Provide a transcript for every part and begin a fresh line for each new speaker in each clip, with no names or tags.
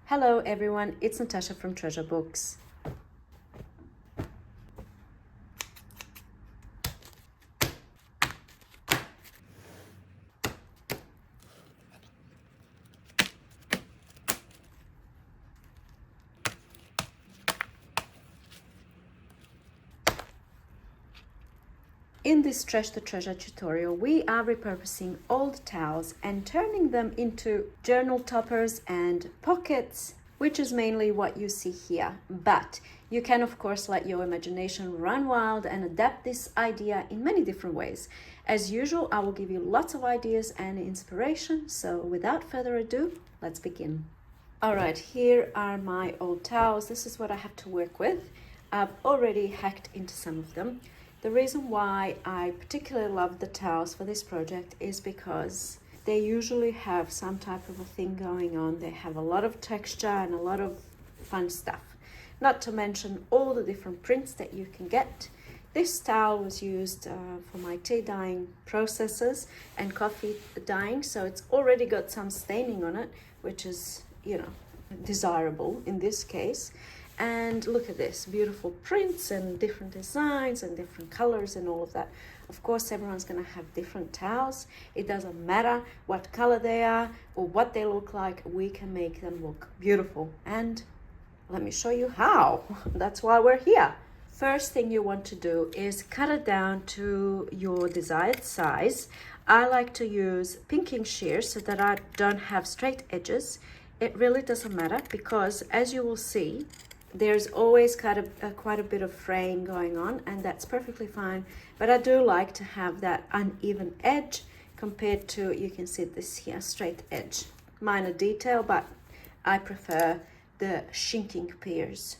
Hello everyone, it's Natasha from Treasure Books. In this Trash to Treasure tutorial, we are repurposing old towels and turning them into journal toppers and pockets, which is mainly what you see here. But you can of course let your imagination run wild and adapt this idea in many different ways. As usual, I will give you lots of ideas and inspiration, so without further ado, let's begin. Alright, here are my old towels. This is what I have to work with. I've already hacked into some of them. The reason why I particularly love the towels for this project is because they usually have some type of a thing going on. They have a lot of texture and a lot of fun stuff. Not to mention all the different prints that you can get. This towel was used for my tea dyeing processes and coffee dyeing, so it's already got some staining on it, which is, desirable in this case. And look at this, beautiful prints and different designs and different colors and all of that. Of course, everyone's going to have different towels. It doesn't matter what color they are or what they look like. We can make them look beautiful. And let me show you how. That's why we're here. First thing you want to do is cut it down to your desired size. I like to use pinking shears so that I don't have straight edges. It really doesn't matter because, as you will see, there's always quite a bit of fraying going on, and that's perfectly fine. But I do like to have that uneven edge compared to, you can see this here, straight edge. Minor detail, but I prefer the shinking piers.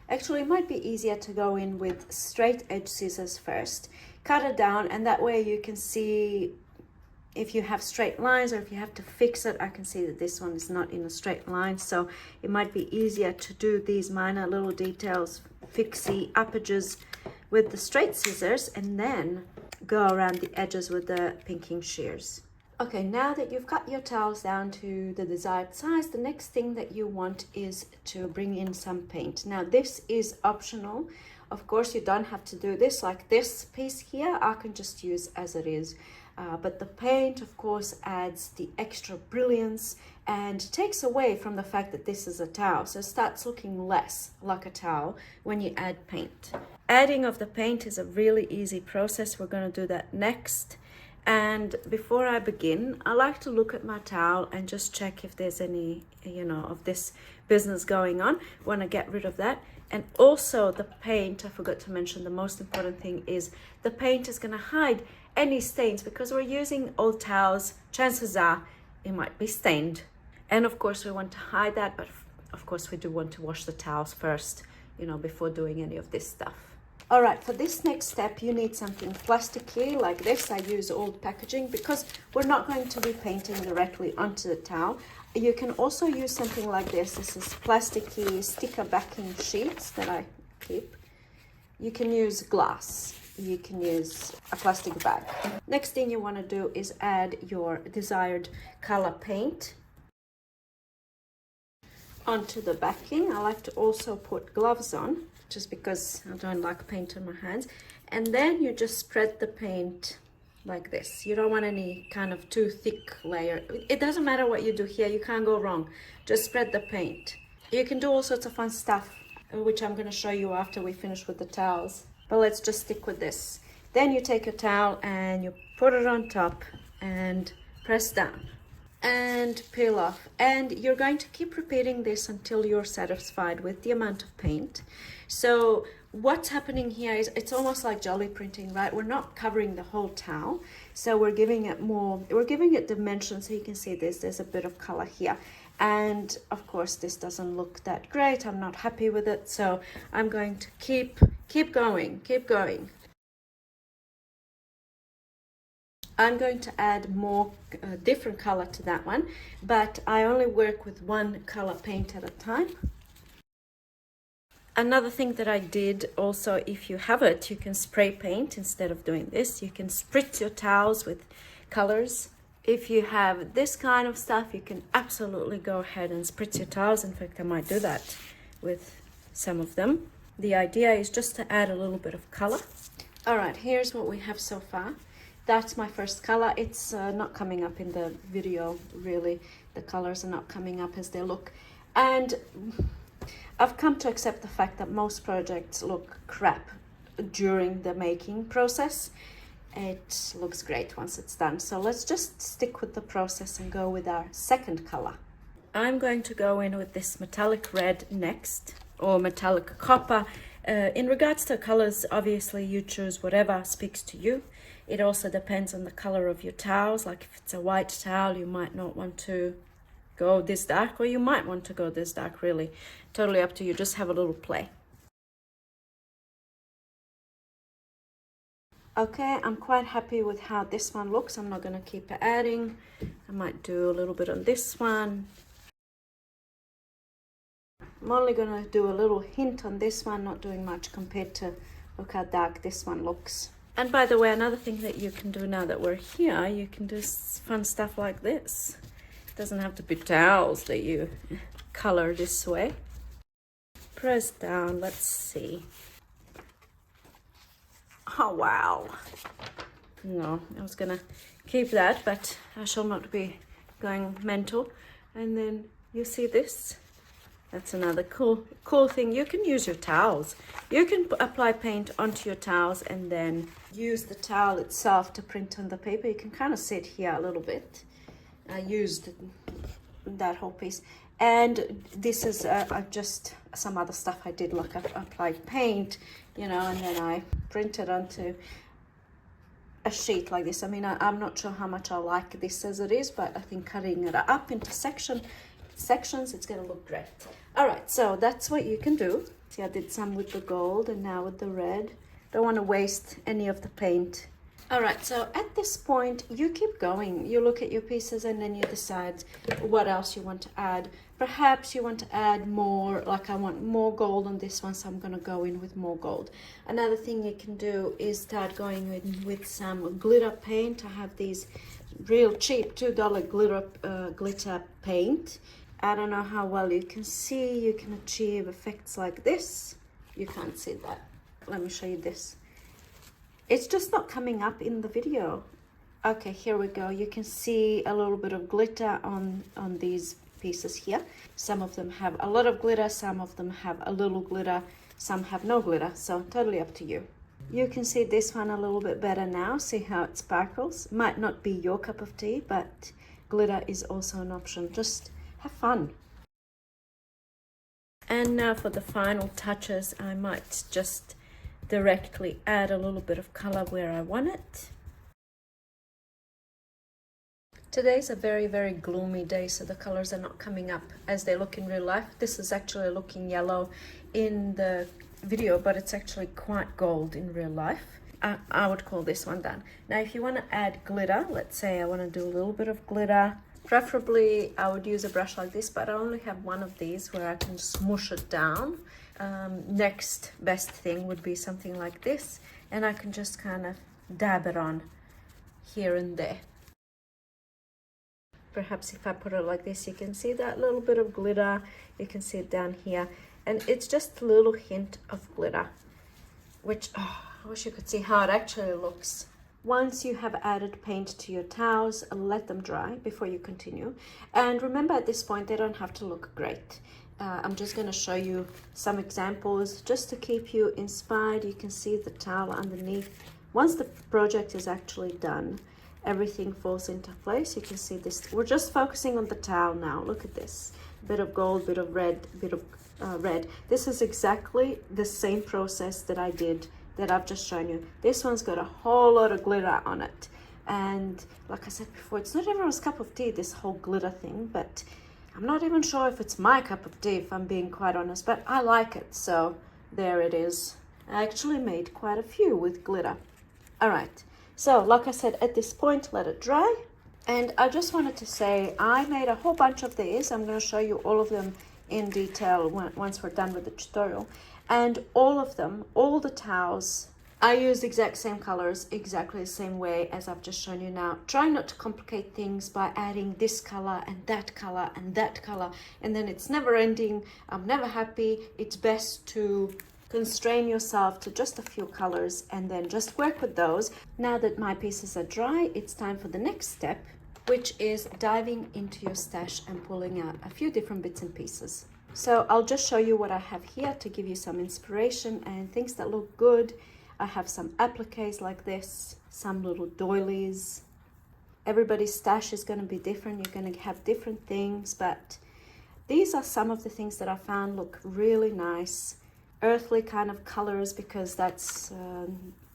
Actually, it might be easier to go in with straight edge scissors first. Cut it down, and that way you can see if you have straight lines or if you have to fix it. I can see that this one is not in a straight line, so it might be easier to do these minor little details, fixie up edges with the straight scissors and then go around the edges with the pinking shears. Okay, now that you've cut your towels down to the desired size, the next thing that you want is to bring in some paint. Now this is optional. Of course, you don't have to do this. Like this piece here, I can just use as it is. But the paint, of course, adds the extra brilliance and takes away from the fact that this is a towel. So it starts looking less like a towel when you add paint. Adding of the paint is a really easy process. We're going to do that next. And before I begin, I like to look at my towel and just check if there's any, of this business going on. Want to get rid of that. And also the paint, I forgot to mention, the most important thing is the paint is going to hide any stains, because we're using old towels. Chances are it might be stained. And of course we want to hide that, but of course we do want to wash the towels first, before doing any of this stuff. All right, for this next step, you need something plasticky like this. I use old packaging because we're not going to be painting directly onto the towel. You can also use something like this. This is plasticky sticker backing sheets that I keep. You can use glass. You can use a plastic bag. Next thing you want to do is add your desired color paint onto the backing. I like to also put gloves on, just because I don't like paint on my hands. And then you just spread the paint like this. You don't want any kind of too thick layer. It doesn't matter what you do here, you can't go wrong. Just spread the paint. You can do all sorts of fun stuff, which I'm going to show you after we finish with the towels. But let's just stick with this. Then you take your towel and you put it on top and press down and peel off. And you're going to keep repeating this until you're satisfied with the amount of paint. So what's happening here is it's almost like jolly printing, right? We're not covering the whole towel, so we're giving it dimension. So you can see there's a bit of color here. And of course this doesn't look that great. I'm not happy with it, so I'm going to keep going. I'm going to add more different color to that one, but I only work with one color paint at a time. Another thing that I did also, if you have it, you can spray paint instead of doing this. You can spritz your towels with colors. if you have this kind of stuff, you can absolutely go ahead and spritz your towels. In fact, I might do that with some of them. The idea is just to add a little bit of color. All right, here's what we have so far. That's my first color. It's not coming up in the video, really. The colors are not coming up as they look. And I've come to accept the fact that most projects look crap during the making process. It looks great once it's done. So let's just stick with the process and go with our second color. I'm going to go in with this metallic red next, or metallic copper. In regards to colors, obviously you choose whatever speaks to you. It also depends on the color of your towels. Like if it's a white towel, you might not want to go this dark, or you might want to go this dark, really. Totally up to you. Just have a little play. Okay, I'm quite happy with how this one looks. I'm not going to keep adding. I might do a little bit on this one. I'm only going to do a little hint on this one, not doing much compared to look how dark this one looks. And by the way, another thing that you can do now that we're here, you can do fun stuff like this. It doesn't have to be towels that you color this way. Press down, let's see. Oh wow. No, I was gonna keep that, but I shall not be going mental. And then you see this? That's another cool thing. You can use your towels. You can apply paint onto your towels and then use the towel itself to print on the paper. You can kind of see it here a little bit. I used that whole piece. And this is just some other stuff I did, like I applied paint, you know, and then I printed onto a sheet like this. I mean, I'm not sure how much I like this as it is, but I think cutting it up into sections, it's going to look great. All right, so that's what you can do. See, I did some with the gold and now with the red. Don't want to waste any of the paint. All right, so at this point, you keep going. You look at your pieces and then you decide what else you want to add. Perhaps you want to add more, like I want more gold on this one, so I'm going to go in with more gold. Another thing you can do is start going in with some glitter paint. I have these real cheap $2 glitter paint. I don't know how well you can see. You can achieve effects like this. You can't see that. Let me show you this. It's just not coming up in the video. Okay, here we go. You can see a little bit of glitter on these pieces here. Some of them have a lot of glitter, some of them have a little glitter, some have no glitter, so totally up to you. You can see this one a little bit better now. See how it sparkles? Might not be your cup of tea, but glitter is also an option. Just have fun. And now for the final touches, I might just directly add a little bit of color where I want it. Today's a very, very gloomy day, so the colors are not coming up as they look in real life. This is actually looking yellow in the video, but it's actually quite gold in real life. I would call this one done. Now, if you want to add glitter, let's say I want to do a little bit of glitter. Preferably, I would use a brush like this, but I only have one of these where I can smoosh it down. Next best thing would be something like this, and I can just kind of dab it on here and there. Perhaps if I put it like this, you can see that little bit of glitter. You can see it down here, and it's just a little hint of glitter, which I wish you could see how it actually looks. Once you have added paint to your towels, let them dry before you continue. And remember, at this point, they don't have to look great. I'm just going to show you some examples just to keep you inspired. You can see the towel underneath. Once the project is actually done, everything falls into place. You can see this. We're just focusing on the towel now. Look at this. Bit of gold, bit of red, bit of red. This is exactly the same process that I did, that I've just shown you. This one's got a whole lot of glitter on it. And like I said before, it's not everyone's cup of tea, this whole glitter thing, but I'm not even sure if it's my cup of tea, if I'm being quite honest, but I like it. So there it is. I actually made quite a few with glitter. All right. So, like I said, at this point, let it dry. And I just wanted to say, I made a whole bunch of these. I'm going to show you all of them in detail once we're done with the tutorial. And all of them, all the towels I use the exact same colors, exactly the same way as I've just shown you now. Try not to complicate things by adding this color and that color and that color, and then it's never ending. I'm never happy. It's best to constrain yourself to just a few colors and then just work with those. Now that my pieces are dry, it's time for the next step, which is diving into your stash and pulling out a few different bits and pieces. So I'll just show you what I have here to give you some inspiration and things that look good. I have some appliques like this, some little doilies. Everybody's stash is going to be different. You're going to have different things, but these are some of the things that I found look really nice. Earthly kind of colors, because that's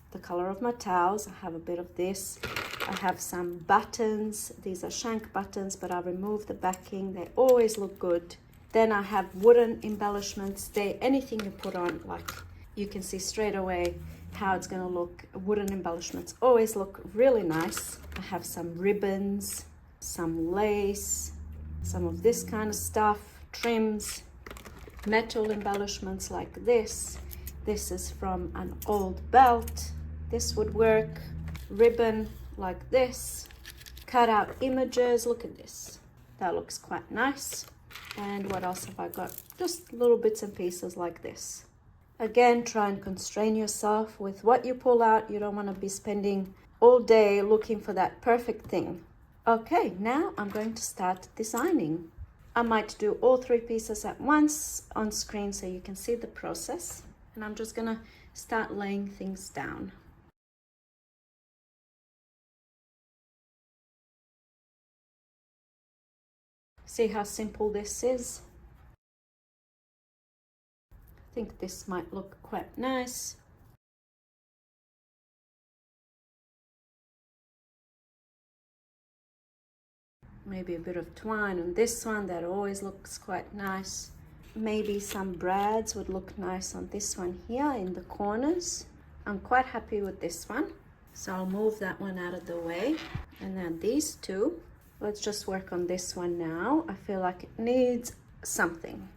the color of my towels. I have a bit of this. I have some buttons. These are shank buttons, but I removed the backing. They always look good. Then I have wooden embellishments. Anything you put on, like you can see straight away how it's going to look. Wooden embellishments always look really nice. I have some ribbons, some lace, some of this kind of stuff, trims, metal embellishments like this. This is from an old belt. This would work. Ribbon like this. Cut out images. Look at this. That looks quite nice. And what else have I got? Just little bits and pieces like this. Again, try and constrain yourself with what you pull out. You don't want to be spending all day looking for that perfect thing. Okay, now I'm going to start designing. I might do all 3 pieces at once on screen so you can see the process. And I'm just going to start laying things down. See how simple this is? I think this might look quite nice. Maybe a bit of twine on this one, that always looks quite nice. Maybe some brads would look nice on this one here in the corners. I'm quite happy with this one, so I'll move that one out of the way. And then these two, let's just work on this one now. I feel like it needs something.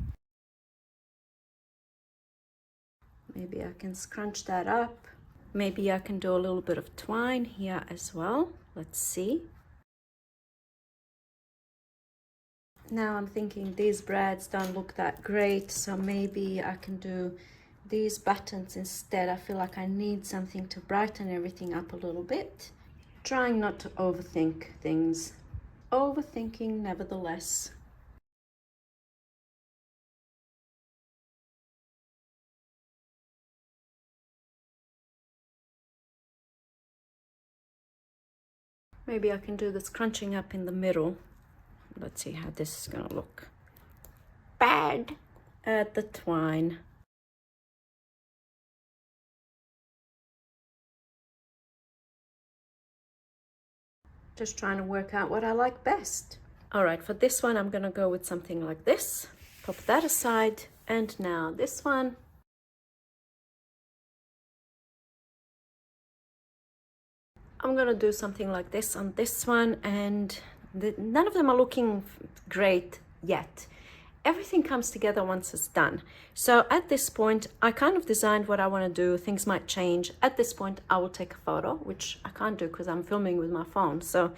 Maybe I can scrunch that up. Maybe I can do a little bit of twine here as well. Let's see. Now I'm thinking these brads don't look that great, so maybe I can do these buttons instead. I feel like I need something to brighten everything up a little bit. Trying not to overthink things. Overthinking nevertheless. Maybe I can do the scrunching up in the middle. Let's see how this is gonna look. Bad. Add the twine. Just trying to work out what I like best. All right, for this one, I'm gonna go with something like this. Pop that aside. And now this one. I'm gonna do something like this on this one, and none of them are looking great yet. Everything comes together once it's done. So at this point, I kind of designed what I want to do. Things might change. At this point, I will take a photo, which I can't do because I'm filming with my phone. So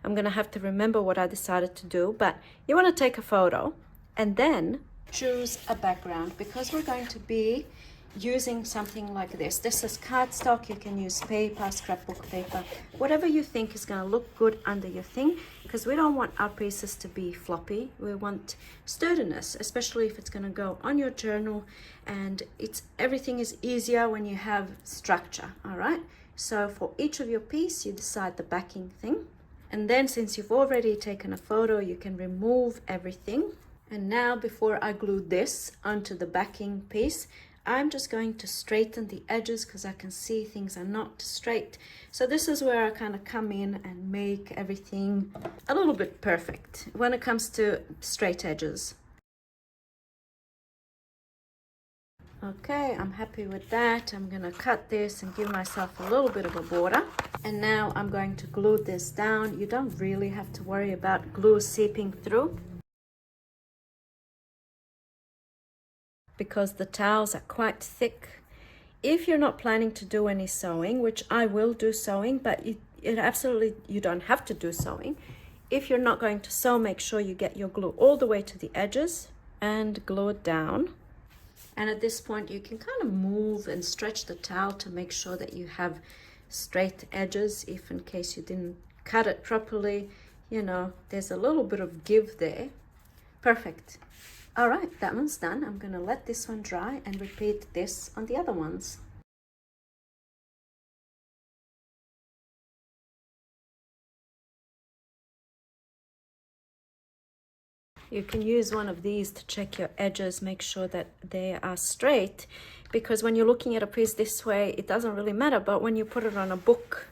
I'm gonna have to remember what I decided to do. But you want to take a photo and then choose a background, because we're going to be using something like this. This is cardstock. You can use paper, scrapbook paper, whatever you think is going to look good under your thing, because we don't want our pieces to be floppy. We want sturdiness, especially if it's going to go on your journal, and everything is easier when you have structure. All right, so for each of your piece, you decide the backing thing, and then since you've already taken a photo, you can remove everything. And now, before I glue this onto the backing piece, I'm just going to straighten the edges because I can see things are not straight. So this is where I kind of come in and make everything a little bit perfect when it comes to straight edges. Okay, I'm happy with that. I'm gonna cut this and give myself a little bit of a border. And now I'm going to glue this down. You don't really have to worry about glue seeping through, because the towels are quite thick. if you're not planning to do any sewing, which I will do sewing, but you don't have to do sewing. If you're not going to sew, make sure you get your glue all the way to the edges and glue it down. And at this point, you can kind of move and stretch the towel to make sure that you have straight edges, if in case you didn't cut it properly, you know, there's a little bit of give there. Perfect. All right, that one's done. I'm gonna let this one dry and repeat this on the other ones. You can use one of these to check your edges, make sure that they are straight, because when you're looking at a piece this way, it doesn't really matter, but when you put it on a book,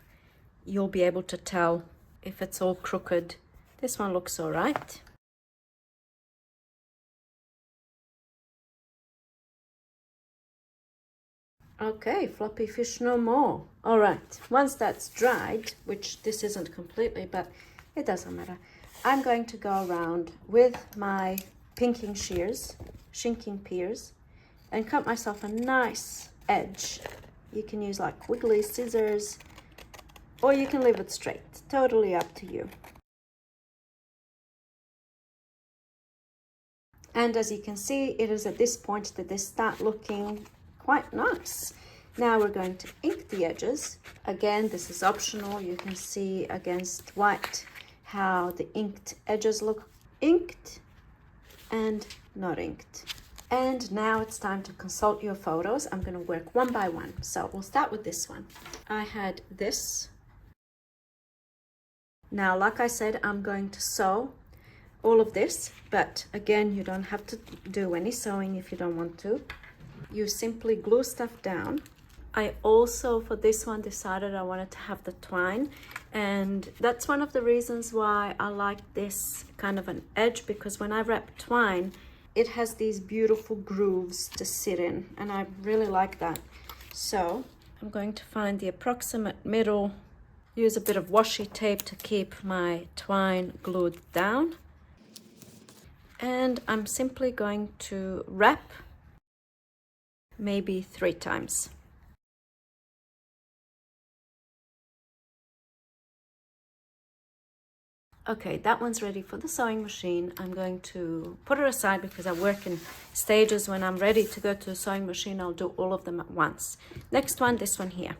you'll be able to tell if it's all crooked. This one looks all right. Okay, floppy fish no more. All right, once that's dried, which this isn't completely, but it doesn't matter, I'm going to go around with my pinking shears, shinking piers, and cut myself a nice edge. You can use like wiggly scissors, or you can leave it straight, totally up to you. And as you can see, it is at this point that they start looking quite nice. Now we're going to ink the edges. Again, this is optional. You can see against white how the inked edges look inked and not inked. And now it's time to consult your photos. I'm going to work one by one. So we'll start with this one. I had this. Now, like I said, I'm going to sew all of this, but again, you don't have to do any sewing if you don't want to. You simply glue stuff down. I also, for this one, decided I wanted to have the twine, and that's one of the reasons why I like this kind of an edge, because when I wrap twine, it has these beautiful grooves to sit in, and I really like that. So I'm going to find the approximate middle, use a bit of washi tape to keep my twine glued down, and I'm simply going to wrap maybe 3 times. Okay, that one's ready for the sewing machine. I'm going to put it aside because I work in stages. When I'm ready to go to the sewing machine, I'll do all of them at once. Next one, this one here.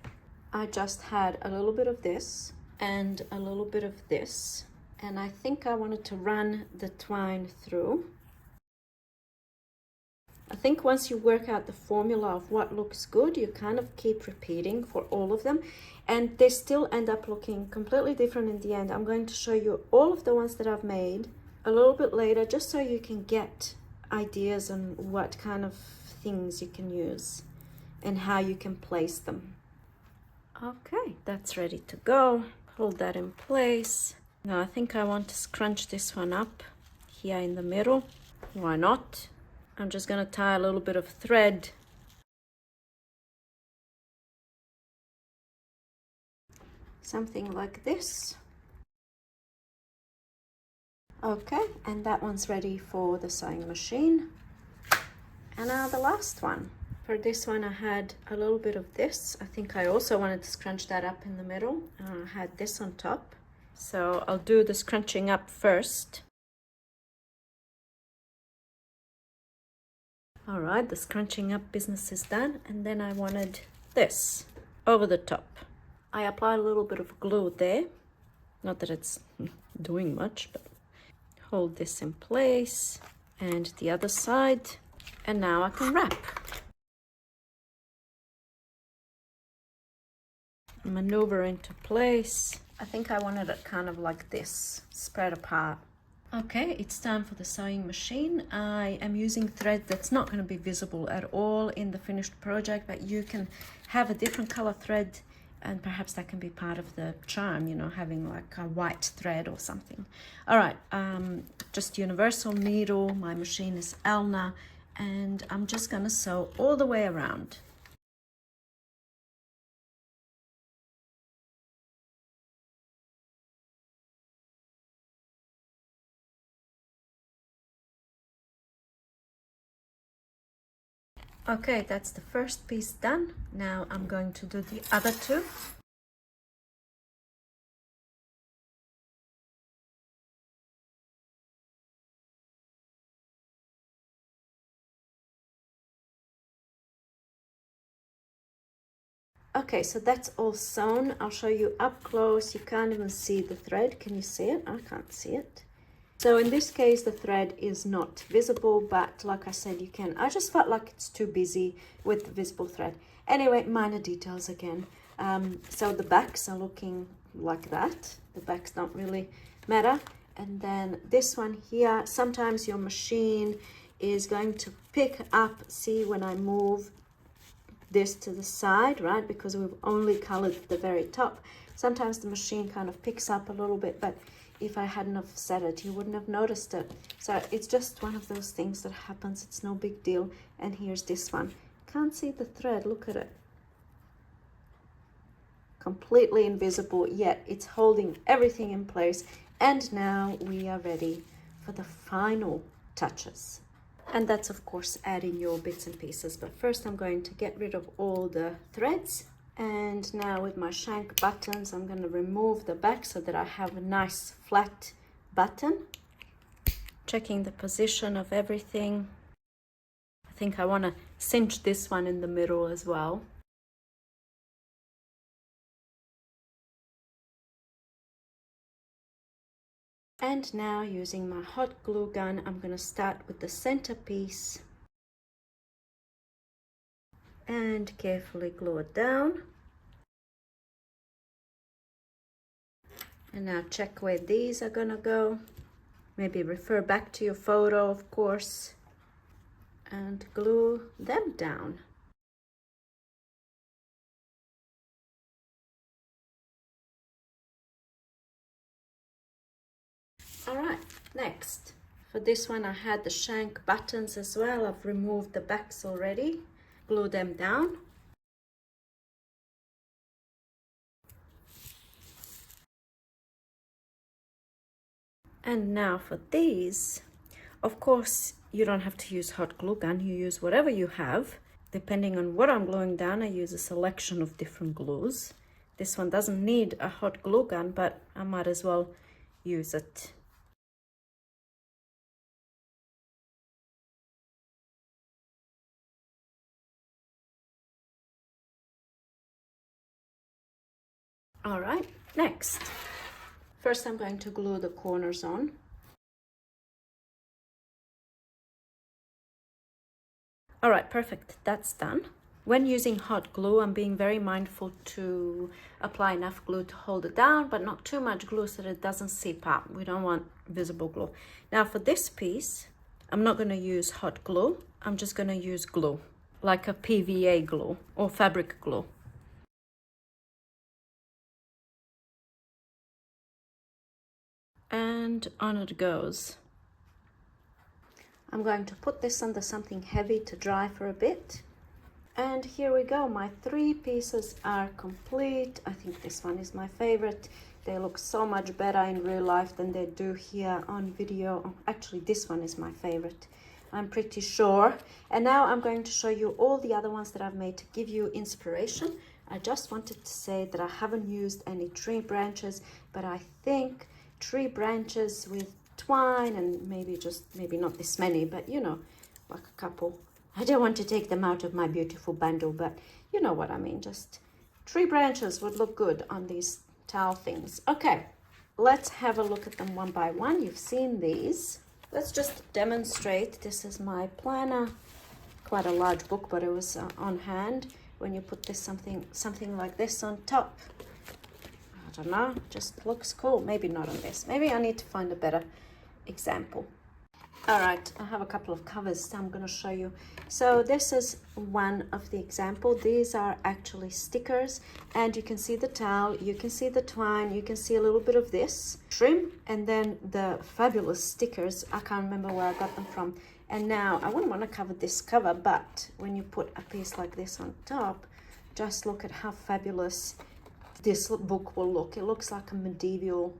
I just had a little bit of this and a little bit of this, and I think I wanted to run the twine through. I think once you work out the formula of what looks good, you kind of keep repeating for all of them, and they still end up looking completely different in the end. I'm going to show you all of the ones that I've made a little bit later, just so you can get ideas on what kind of things you can use and how you can place them. Okay, that's ready to go. Hold that in place. Now I think I want to scrunch this one up here in the middle. Why not? I'm just going to tie a little bit of thread something like this. Okay, and that one's ready for the sewing machine. And now the last one. For this one, I had a little bit of this. I think I also wanted to scrunch that up in the middle. I had this on top. So I'll do the scrunching up first. All right, the scrunching up business is done, and then I wanted this over the top. I applied a little bit of glue there, not that it's doing much, but hold this in place, and the other side, and now I can wrap. Maneuver into place. I think I wanted it kind of like this, spread apart. Okay, it's time for the sewing machine. I am using thread that's not going to be visible at all in the finished project, but you can have a different color thread, and perhaps that can be part of the charm, you know, having like a white thread or something. All right, just universal needle. My machine is Elna, and I'm just going to sew all the way around. Okay, that's the first piece done. Now I'm going to do the other two. Okay, so that's all sewn. I'll show you up close. You can't even see the thread. Can you see it? I can't see it. So in this case, the thread is not visible, but like I said, you can. I just felt like it's too busy with the visible thread. Anyway, minor details again. So the backs are looking like that. The backs don't really matter. And then this one here, sometimes your machine is going to pick up, see when I move this to the side, right? Because we've only colored the very top. Sometimes the machine kind of picks up a little bit, but if I hadn't have set it, you wouldn't have noticed it. So it's just one of those things that happens. It's no big deal. And here's this one. Can't see the thread. Look at it. Completely invisible, yet it's holding everything in place. And now we are ready for the final touches. And that's of course adding your bits and pieces. But first I'm going to get rid of all the threads. And now with my shank buttons, I'm going to remove the back so that I have a nice flat button. Checking the position of everything. I think I want to cinch this one in the middle as well. And now using my hot glue gun, I'm going to start with the center piece and carefully glue it down. And now check where these are gonna go. Maybe refer back to your photo, of course, and glue them down. All right, next. For this one, I had the shank buttons as well. I've removed the backs already. Glue them down. And now for these, of course, you don't have to use hot glue gun. You use whatever you have. Depending on what I'm gluing down, I use a selection of different glues. This one doesn't need a hot glue gun, but I might as well use it. All right, next. First, I'm going to glue the corners on. All right, perfect, that's done. When using hot glue, I'm being very mindful to apply enough glue to hold it down, but not too much glue so that it doesn't seep out. We don't want visible glue. Now for this piece, I'm not gonna use hot glue. I'm just gonna use glue, like a PVA glue or fabric glue. And on it goes. I'm going to put this under something heavy to dry for a bit. And here we go, my 3 pieces are complete. I think this one is my favorite. They look so much better in real life than they do here on video. Oh, actually, this one is my favorite, I'm pretty sure. And now I'm going to show you all the other ones that I've made to give you inspiration. I just wanted to say that I haven't used any tree branches, but I think tree branches with twine and maybe not this many, but you know, like a couple. I don't want to take them out of my beautiful bundle, but you know what I mean. Just tree branches would look good on these towel things. Okay, let's have a look at them one by one. You've seen these. Let's just demonstrate. This is my planner, quite a large book, but it was on hand. When you put this something like this on top, I don't know, just looks cool. Maybe not on this. Maybe I need to find a better example. All right, I have a couple of covers I'm going to show you. So this is one of the example. These are actually stickers, and you can see the towel, you can see the twine, you can see a little bit of this trim, and then the fabulous stickers. I can't remember where I got them from. And now I wouldn't want to cover this cover, but when you put a piece like this on top, just look at how fabulous this book will look. It looks like a medieval,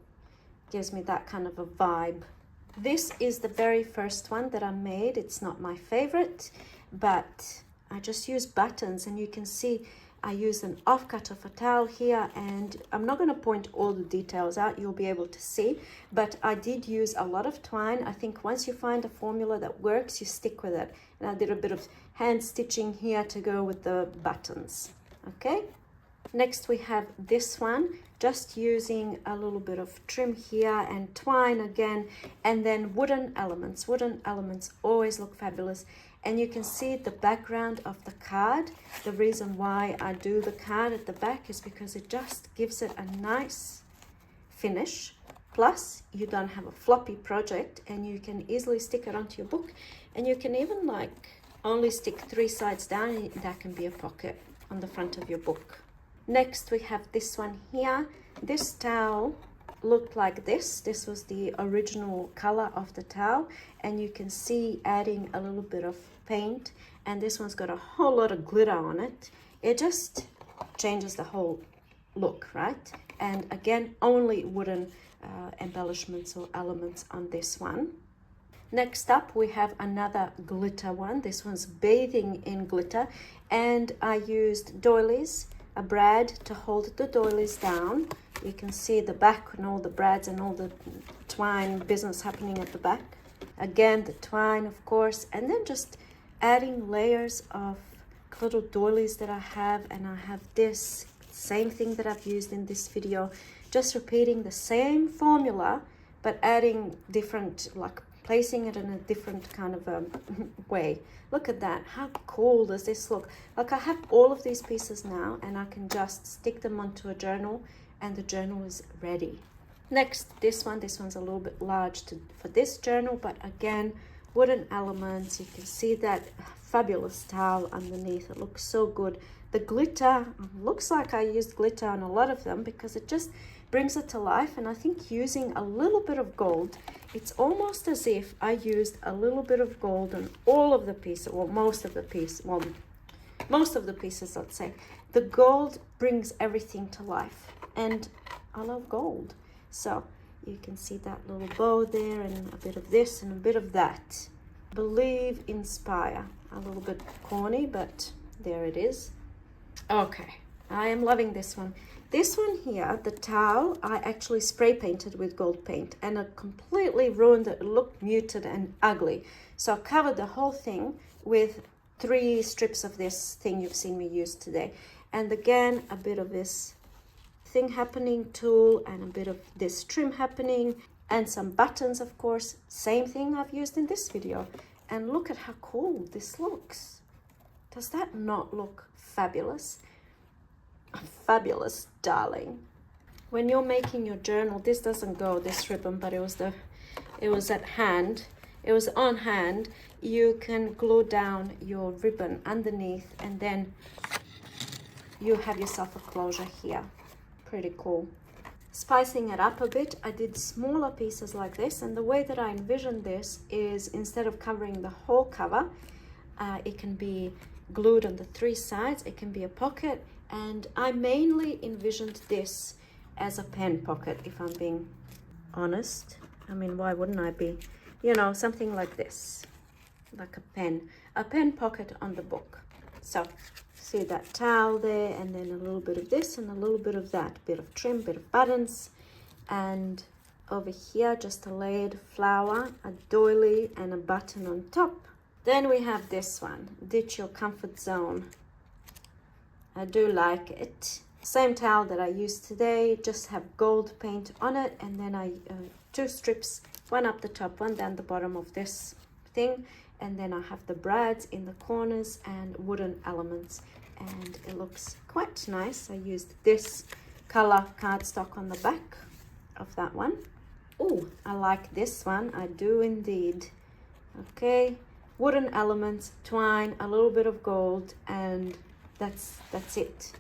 gives me that kind of a vibe. This is the very first one that I made. It's not my favorite, but I just use buttons, and you can see I use an offcut of a towel here, and I'm not going to point all the details out, you'll be able to see, but I did use a lot of twine. I think once you find a formula that works, you stick with it. And I did a bit of hand stitching here to go with the buttons. Okay, next we have this one, just using a little bit of trim here and twine again, and then wooden elements. Wooden elements always look fabulous. And you can see the background of the card. The reason why I do the card at the back is because it just gives it a nice finish. Plus, you don't have a floppy project, and you can easily stick it onto your book. And you can even like only stick 3 sides down, and that can be a pocket on the front of your book. Next, we have this one here. This towel looked like this. This was the original color of the towel, and you can see adding a little bit of paint, and this one's got a whole lot of glitter on it. It just changes the whole look, right? And again, only wooden embellishments or elements on this one. Next up, we have another glitter one. This one's bathing in glitter, and I used doilies, a brad to hold the doilies down. You can see the back and all the brads and all the twine business happening at the back. Again, the twine, of course, and then just adding layers of little doilies that I have. And I have this same thing that I've used in this video, just repeating the same formula, but adding different, like placing it in a different kind of way. Look at that. How cool does this look? Like, I have all of these pieces now, and I can just stick them onto a journal, and the journal is ready. Next, this one's a little bit large for this journal, but again, wooden elements. You can see that fabulous towel underneath. It looks so good. The glitter looks like I used glitter on a lot of them because it just brings it to life. And I think using a little bit of gold, it's almost as if I used a little bit of gold on all of the pieces, or most of the pieces, let's say. The gold brings everything to life, and I love gold. So you can see that little bow there, and a bit of this and a bit of that. Believe, inspire. A little bit corny, but there it is. Okay, I am loving this one. This one here, the towel, I actually spray painted with gold paint, and it completely ruined it. It looked muted and ugly. So I covered the whole thing with 3 strips of this thing you've seen me use today. And again, a bit of this thing happening tool, and a bit of this trim happening, and some buttons, of course. Same thing I've used in this video. And look at how cool this looks. Does that not look fabulous? Fabulous, darling. When you're making your journal, this doesn't go, this ribbon, but it was at hand. It was on hand. You can glue down your ribbon underneath, and then you have yourself a closure here. Pretty cool. Spicing it up a bit, I did smaller pieces like this, and the way that I envisioned this is, instead of covering the whole cover, it can be glued on the 3 sides. It can be a pocket, and I mainly envisioned this as a pen pocket, if I'm being honest. I mean, why wouldn't I be? You know, something like this, like a pen pocket on the book. So see that towel there, and then a little bit of this and a little bit of that, bit of trim, bit of buttons, and over here just a layered flower, a doily, and a button on top. Then we have this one, ditch your comfort zone. I do like it. Same towel that I used today, just have gold paint on it, and then I 2 strips, one up the top, one down the bottom of this thing, and then I have the brads in the corners and wooden elements, and it looks quite nice. I used this color cardstock on the back of that one. Oh, I like this one. I do indeed. Okay, wooden elements, twine, a little bit of gold, and that's it.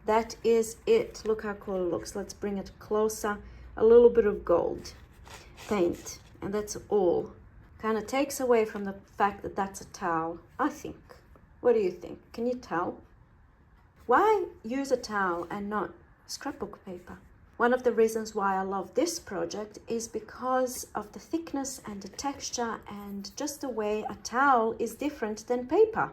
That is it. Look how cool it looks. Let's bring it closer. A little bit of gold paint, and that's all. Kind of takes away from the fact that that's a towel, I think. What do you think? Can you tell? Why use a towel and not scrapbook paper? One of the reasons why I love this project is because of the thickness and the texture, and just the way a towel is different than paper.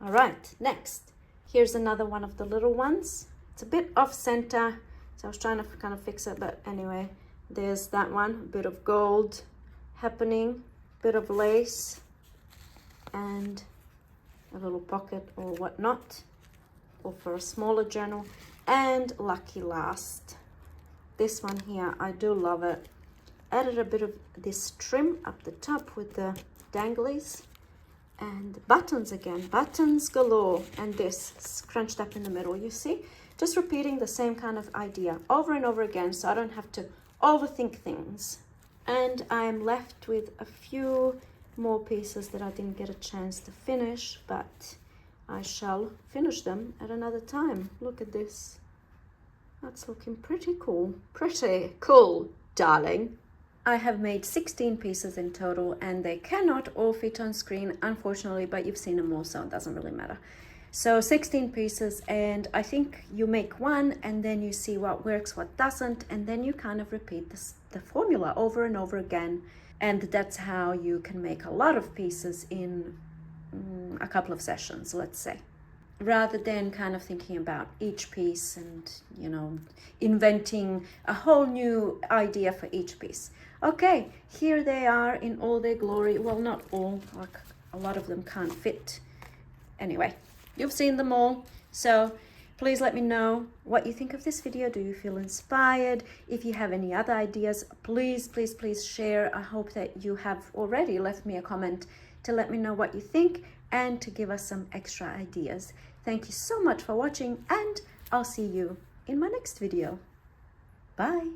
All right, next, here's another one of the little ones. It's a bit off center, so I was trying to kind of fix it, but anyway, there's that one, a bit of gold happening, bit of lace, and a little pocket or whatnot, or for a smaller journal. And lucky last, this one here, I do love it. Added a bit of this trim up the top with the danglies, and buttons again, buttons galore, and this scrunched up in the middle, you see? Just repeating the same kind of idea over and over again, so I don't have to overthink things. And I'm left with a few more pieces that I didn't get a chance to finish, but I shall finish them at another time. Look at this. That's looking pretty cool. Pretty cool, darling. I have made 16 pieces in total, and they cannot all fit on screen, unfortunately, but you've seen them all, so it doesn't really matter. So 16 pieces, and I think you make one and then you see what works, what doesn't, and then you kind of repeat the formula over and over again. And that's how you can make a lot of pieces in a couple of sessions, let's say, rather than kind of thinking about each piece and, you know, inventing a whole new idea for each piece. Okay, here they are in all their glory. Well, not all, like a lot of them can't fit. Anyway, you've seen them all, so please let me know what you think of this video. Do you feel inspired? If you have any other ideas, please, please, please share. I hope that you have already left me a comment to let me know what you think and to give us some extra ideas. Thank you so much for watching, and I'll see you in my next video. Bye.